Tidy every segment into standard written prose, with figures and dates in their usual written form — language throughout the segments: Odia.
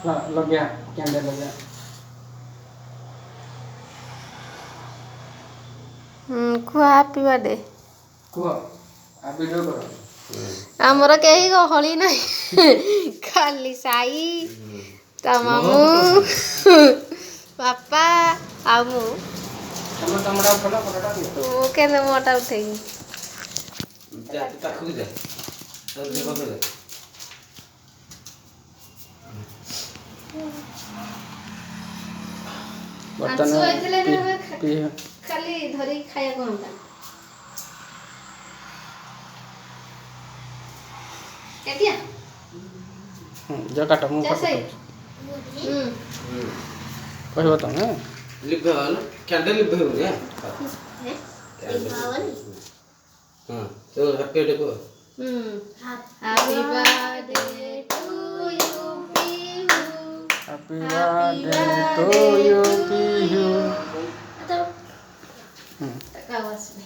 लगे कैंडल लगे କୁହ ହାପି ବାର୍ଥଡେ कुह आ वीडियो करो ଆମର କେହି ଗହଳି ନାହିଁ ଖାଲି ସାଇ ତା ମାମୁଁ ବାପା ଆଉ ମୁଁ ତମେ ତମଟା ଉଠଲ ଫଟୋଟା ଦିଅ ମୁଁ କେତେ ମୋଟା ଉଠେଇବି ଯା ତୁ ପାଖକୁ ଯା ଜଲ୍ଦି ପାଖକୁ ଯା ମାଛ ହେଇଥିଲେ पी ଖାଲି ଧରିକି ଖାଇବାକୁ ହନ୍ତା କେତିଆ जो काट मु ଯା ସାଇ कहबो तमे ଲିଭ ନା କ୍ୟାଣ୍ଡେଲ ଲିଭ ହେଉନି ହଁ ତୋ ହାପି ବାର୍ଥଡେ କୁହ happy birthday to you Pihu happy birthday to you Pihu Tahu asli.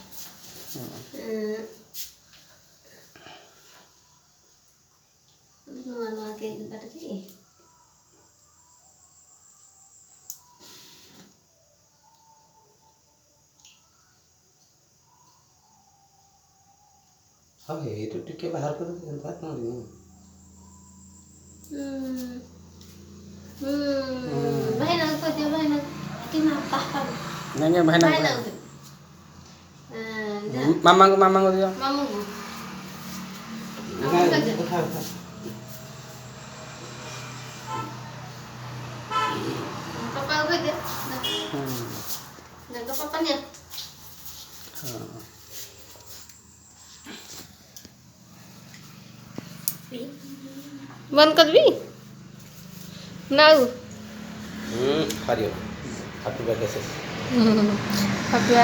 Mana lagi pada sini? ହଁ ଏଇଠୁ ଟିକେ ବାହାର କରି ଦିଅନ୍ତୁ ହାତ ମାରିନି Bahaya nak kau dia bahaya nak kita apa? नहीं भाई ना Bahaya nak. मामा को दियो Mamu. Papa kau dia. Nak ke papanya? बंद कर भी ना हरियो हैप्पी बर्थडे से हैप्पी बर्थडे